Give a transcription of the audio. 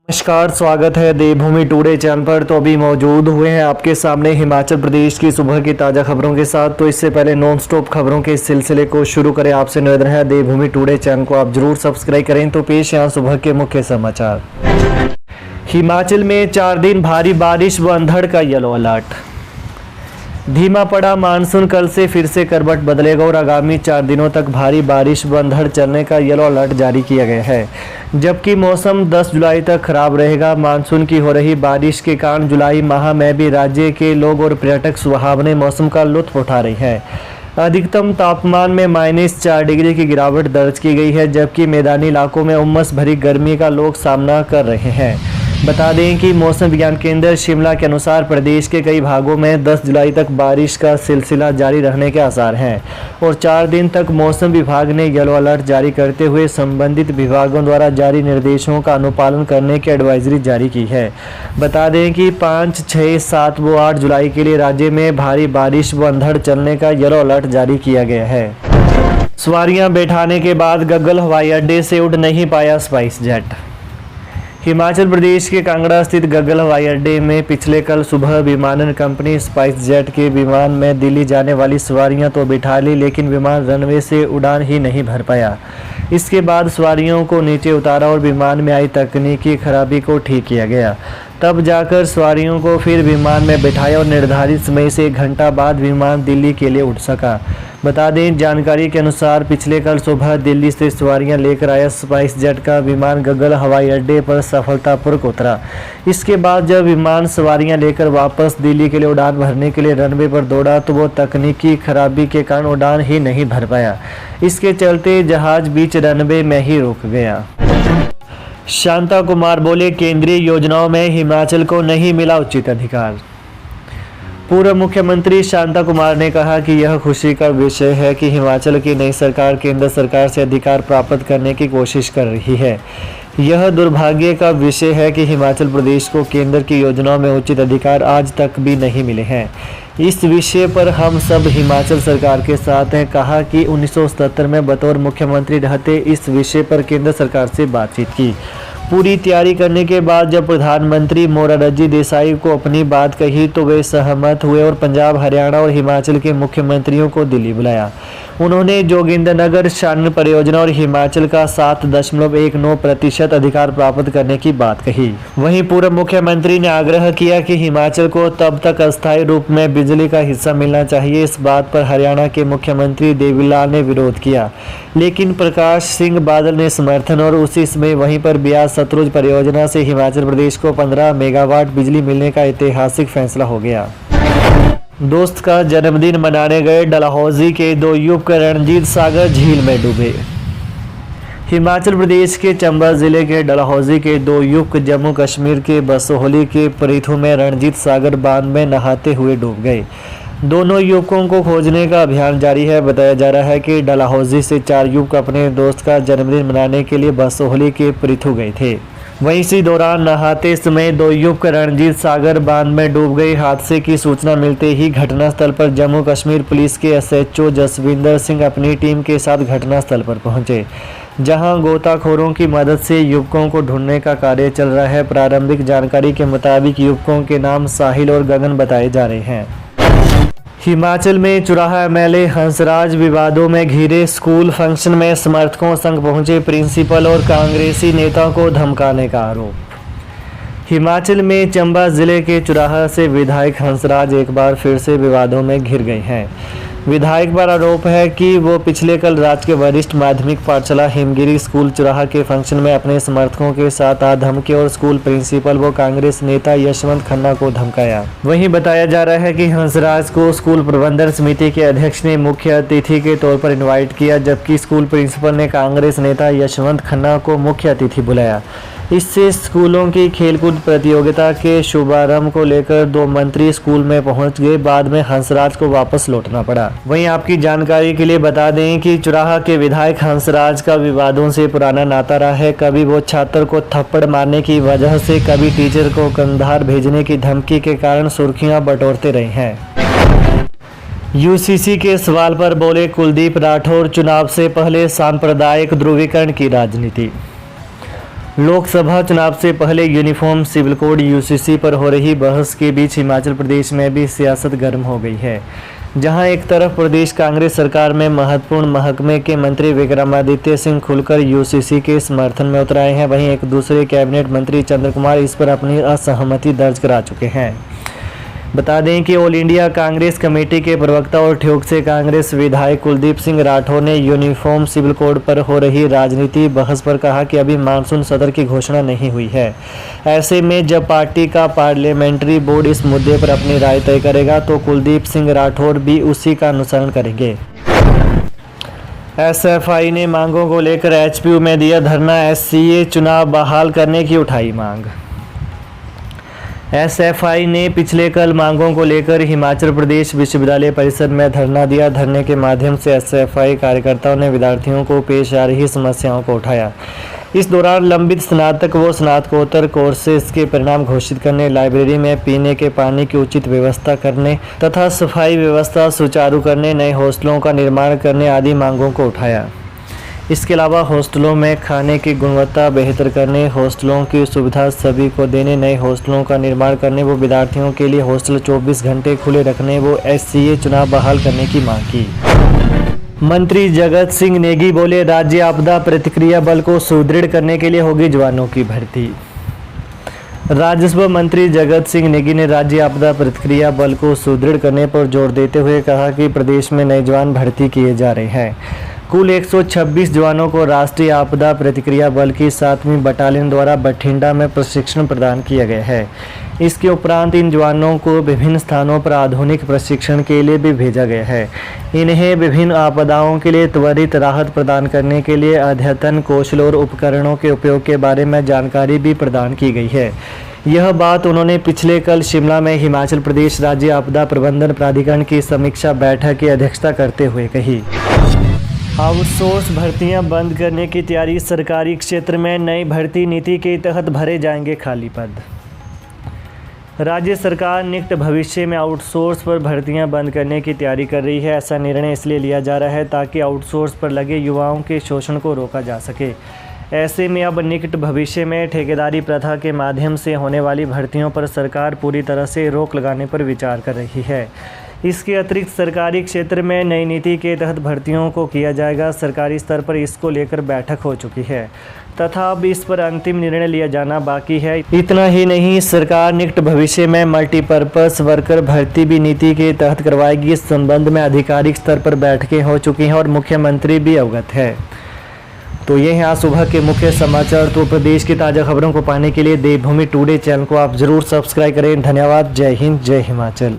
नमस्कार, स्वागत है देवभूमि टुडे चैनल पर। तो अभी मौजूद हुए हैं आपके सामने हिमाचल प्रदेश की सुबह की ताज़ा खबरों के साथ। तो इससे पहले नॉन स्टॉप खबरों के इस सिलसिले को शुरू करें, आपसे निवेदन है देवभूमि टुडे चैनल को आप जरूर सब्सक्राइब करें। तो पेश यहाँ सुबह के मुख्य समाचार। हिमाचल में 4 दिन भारी बारिश व अंधड़ का येलो अलर्ट। धीमा पड़ा मानसून, कल से फिर से करवट बदलेगा और आगामी 4 दिनों तक भारी बारिश व अंधड़ चलने का येलो अलर्ट जारी किया गया है। जबकि मौसम 10 जुलाई तक खराब रहेगा। मानसून की हो रही बारिश के कारण जुलाई माह में भी राज्य के लोग और पर्यटक सुहावने मौसम का लुत्फ उठा रहे हैं। अधिकतम तापमान में -4 डिग्री की गिरावट दर्ज की गई है, जबकि मैदानी इलाकों में उमस भरी गर्मी का लोग सामना कर रहे हैं। बता दें कि मौसम विज्ञान केंद्र शिमला के अनुसार प्रदेश के कई भागों में 10 जुलाई तक बारिश का सिलसिला जारी रहने के आसार हैं और 4 दिन तक मौसम विभाग ने येलो अलर्ट जारी करते हुए संबंधित विभागों द्वारा जारी निर्देशों का अनुपालन करने की एडवाइजरी जारी की है। बता दें कि 5, 6, 7 व 8 जुलाई के लिए राज्य में भारी बारिश व अंधड़ चलने का येलो अलर्ट जारी किया गया है। सवारियां बैठाने के बाद गग्गल हवाई अड्डे से उड़ नहीं पाया स्पाइस जेट। हिमाचल प्रदेश के कांगड़ा स्थित गग्गल हवाई अड्डे में पिछले कल सुबह विमानन कंपनी स्पाइस जेट के विमान में दिल्ली जाने वाली सवारियां तो बिठा ली, लेकिन विमान रनवे से उड़ान ही नहीं भर पाया। इसके बाद सवारियों को नीचे उतारा और विमान में आई तकनीकी खराबी को ठीक किया गया। तब जाकर सवारियों को फिर विमान में बिठाया और निर्धारित समय से 1 घंटा बाद विमान दिल्ली के लिए उड़ सका। बता दें, जानकारी के अनुसार पिछले कल सुबह दिल्ली से सवारियां लेकर आया स्पाइस जेट का विमान गग्गल हवाई अड्डे पर सफलतापूर्वक उतरा। इसके बाद जब विमान सवारियां लेकर वापस दिल्ली के लिए उड़ान भरने के लिए रनवे पर दौड़ा तो वो तकनीकी खराबी के कारण उड़ान ही नहीं भर पाया। इसके चलते जहाज बीच रनवे में ही रुक गया। शांता कुमार बोले, केंद्रीय योजनाओं में हिमाचल को नहीं मिला उचित अधिकार। पूर्व मुख्यमंत्री शांता कुमार ने कहा कि यह खुशी का विषय है कि हिमाचल की नई सरकार केंद्र सरकार से अधिकार प्राप्त करने की कोशिश कर रही है। यह दुर्भाग्य का विषय है कि हिमाचल प्रदेश को केंद्र की योजनाओं में उचित अधिकार आज तक भी नहीं मिले हैं। इस विषय पर हम सब हिमाचल सरकार के साथ हैं। कहा कि 1977 में बतौर मुख्यमंत्री रहते इस विषय पर केंद्र सरकार से बातचीत की। पूरी तैयारी करने के बाद जब प्रधानमंत्री मोरारजी देसाई को अपनी बात कही तो वे सहमत हुए और पंजाब, हरियाणा और हिमाचल के मुख्यमंत्रियों को दिल्ली बुलाया। उन्होंने जोगिंद्रनगर शान परियोजना और हिमाचल का 7.19% अधिकार प्राप्त करने की बात कही। वहीं पूर्व मुख्यमंत्री ने आग्रह किया कि हिमाचल को तब तक अस्थायी रूप में बिजली का हिस्सा मिलना चाहिए। इस बात पर हरियाणा के मुख्यमंत्री देवीलाल ने विरोध किया, लेकिन प्रकाश सिंह बादल ने समर्थन और उसी समय वहीं पर ब्यास सतलुज परियोजना से हिमाचल प्रदेश को 15 मेगावाट बिजली मिलने का ऐतिहासिक फैसला हो गया। दोस्त का जन्मदिन मनाने गए डलहौजी के 2 युवक रणजीत सागर झील में डूबे। हिमाचल प्रदेश के चंबा जिले के डलहौजी के 2 युवक जम्मू कश्मीर के बसोहली के परीथू में रणजीत सागर बांध में नहाते हुए डूब गए। दोनों युवकों को खोजने का अभियान जारी है। बताया जा रहा है कि डलहौजी से 4 युवक अपने दोस्त का जन्मदिन मनाने के लिए बसोहली के परीथू गए थे। वहीं इसी दौरान नहाते समय 2 युवक रणजीत सागर बांध में डूब गए। हादसे की सूचना मिलते ही घटनास्थल पर जम्मू कश्मीर पुलिस के SHO जसविंदर सिंह अपनी टीम के साथ घटनास्थल पर पहुंचे, जहां गोताखोरों की मदद से युवकों को ढूंढने का कार्य चल रहा है। प्रारंभिक जानकारी के मुताबिक युवकों के नाम साहिल और गगन बताए जा रहे हैं। हिमाचल में चुराहा MLA हंसराज विवादों में घिरे। स्कूल फंक्शन में समर्थकों संग पहुंचे प्रिंसिपल और कांग्रेसी नेता को धमकाने का आरोप। हिमाचल में चंबा जिले के चुराहा से विधायक हंसराज एक बार फिर से विवादों में घिर गए हैं। विधायक पर आरोप है कि वो पिछले कल राजकीय वरिष्ठ माध्यमिक पाठशाला हिमगिरी स्कूल चुराहा के फंक्शन में अपने समर्थकों के साथ आ धमके और स्कूल प्रिंसिपल व कांग्रेस नेता यशवंत खन्ना को धमकाया। वहीं बताया जा रहा है कि हंसराज को स्कूल प्रबंधन समिति के अध्यक्ष ने मुख्य अतिथि के तौर पर इनवाइट किया, जबकि स्कूल प्रिंसिपल ने कांग्रेस नेता यशवंत खन्ना को मुख्य अतिथि बुलाया। इससे स्कूलों की खेलकूद प्रतियोगिता के शुभारंभ को लेकर 2 मंत्री स्कूल में पहुंच गए। बाद में हंसराज को वापस लौटना पड़ा। वहीं आपकी जानकारी के लिए बता दें कि चुराहा के विधायक हंसराज का विवादों से पुराना नाता रहा है। कभी वो छात्र को थप्पड़ मारने की वजह से, कभी टीचर को कंधार भेजने की धमकी के कारण सुर्खियां बटोरते रहे हैं। UCC के सवाल पर बोले कुलदीप राठौर, चुनाव से पहले सांप्रदायिक ध्रुवीकरण की राजनीति। लोकसभा चुनाव से पहले यूनिफॉर्म सिविल कोड यूसीसी पर हो रही बहस के बीच हिमाचल प्रदेश में भी सियासत गर्म हो गई है। जहां एक तरफ प्रदेश कांग्रेस सरकार में महत्वपूर्ण महकमे के मंत्री विक्रमादित्य सिंह खुलकर यूसीसी के समर्थन में उतर आए हैं, वहीं एक दूसरे कैबिनेट मंत्री चंद्र कुमार इस पर अपनी असहमति दर्ज करा चुके हैं। बता दें कि ऑल इंडिया कांग्रेस कमेटी के प्रवक्ता और ठियोग से कांग्रेस विधायक कुलदीप सिंह राठौर ने यूनिफॉर्म सिविल कोड पर हो रही राजनीति बहस पर कहा कि अभी मानसून सत्र की घोषणा नहीं हुई है। ऐसे में जब पार्टी का पार्लियामेंट्री बोर्ड इस मुद्दे पर अपनी राय तय करेगा तो कुलदीप सिंह राठौर भी उसी का अनुसरण करेंगे। एसएफआई ने मांगों को लेकर एचपीयू में दिया धरना, एससीए चुनाव बहाल करने की उठाई मांग। एसएफआई ने पिछले कल मांगों को लेकर हिमाचल प्रदेश विश्वविद्यालय परिसर में धरना दिया। धरने के माध्यम से एसएफआई कार्यकर्ताओं ने विद्यार्थियों को पेश आ रही समस्याओं को उठाया। इस दौरान लंबित स्नातक व स्नातकोत्तर कोर्सेज के परिणाम घोषित करने, लाइब्रेरी में पीने के पानी की उचित व्यवस्था करने तथा सफाई व्यवस्था सुचारू करने, नए हॉस्टलों का निर्माण करने आदि मांगों को उठाया। इसके अलावा हॉस्टलों में खाने की गुणवत्ता बेहतर करने, हॉस्टलों की सुविधा सभी को देने, नए हॉस्टलों का निर्माण करने व विद्यार्थियों के लिए हॉस्टल 24 घंटे खुले रखने व एससीए चुनाव बहाल करने की मांग की। मंत्री जगत सिंह नेगी बोले, राज्य आपदा प्रतिक्रिया बल को सुदृढ़ करने के लिए होगी जवानों की भर्ती। राजस्व मंत्री जगत सिंह नेगी ने राज्य आपदा प्रतिक्रिया बल को सुदृढ़ करने पर जोर देते हुए कहा कि प्रदेश में नए जवान भर्ती किए जा रहे हैं। कुल 126 जवानों को राष्ट्रीय आपदा प्रतिक्रिया बल की 7वीं बटालियन द्वारा बठिंडा में प्रशिक्षण प्रदान किया गया है। इसके उपरांत इन जवानों को विभिन्न स्थानों पर आधुनिक प्रशिक्षण के लिए भी भेजा गया है। इन्हें विभिन्न आपदाओं के लिए त्वरित राहत प्रदान करने के लिए अद्यतन कौशल और उपकरणों के उपयोग के बारे में जानकारी भी प्रदान की गई है। यह बात उन्होंने पिछले कल शिमला में हिमाचल प्रदेश राज्य आपदा प्रबंधन प्राधिकरण की समीक्षा बैठक की अध्यक्षता करते हुए कही। आउटसोर्स भर्तियां बंद करने की तैयारी, सरकारी क्षेत्र में नई भर्ती नीति के तहत भरे जाएंगे खाली पद। राज्य सरकार निकट भविष्य में आउटसोर्स पर भर्तियां बंद करने की तैयारी कर रही है। ऐसा निर्णय इसलिए लिया जा रहा है ताकि आउटसोर्स पर लगे युवाओं के शोषण को रोका जा सके। ऐसे में अब निकट भविष्य में ठेकेदारी प्रथा के माध्यम से होने वाली भर्तियों पर सरकार पूरी तरह से रोक लगाने पर विचार कर रही है। इसके अतिरिक्त सरकारी क्षेत्र में नई नीति के तहत भर्तियों को किया जाएगा। सरकारी स्तर पर इसको लेकर बैठक हो चुकी है तथा अब इस पर अंतिम निर्णय लिया जाना बाकी है। इतना ही नहीं, सरकार निकट भविष्य में मल्टीपर्पस वर्कर भर्ती भी नीति के तहत करवाएगी। इस संबंध में आधिकारिक स्तर पर बैठकें हो चुकी हैं और मुख्यमंत्री भी अवगत है। तो ये हैं आज सुबह के मुख्य समाचार। तो प्रदेश की ताज़ा खबरों को पाने के लिए देवभूमि टुडे चैनल को आप जरूर सब्सक्राइब करें। धन्यवाद। जय हिंद, जय हिमाचल।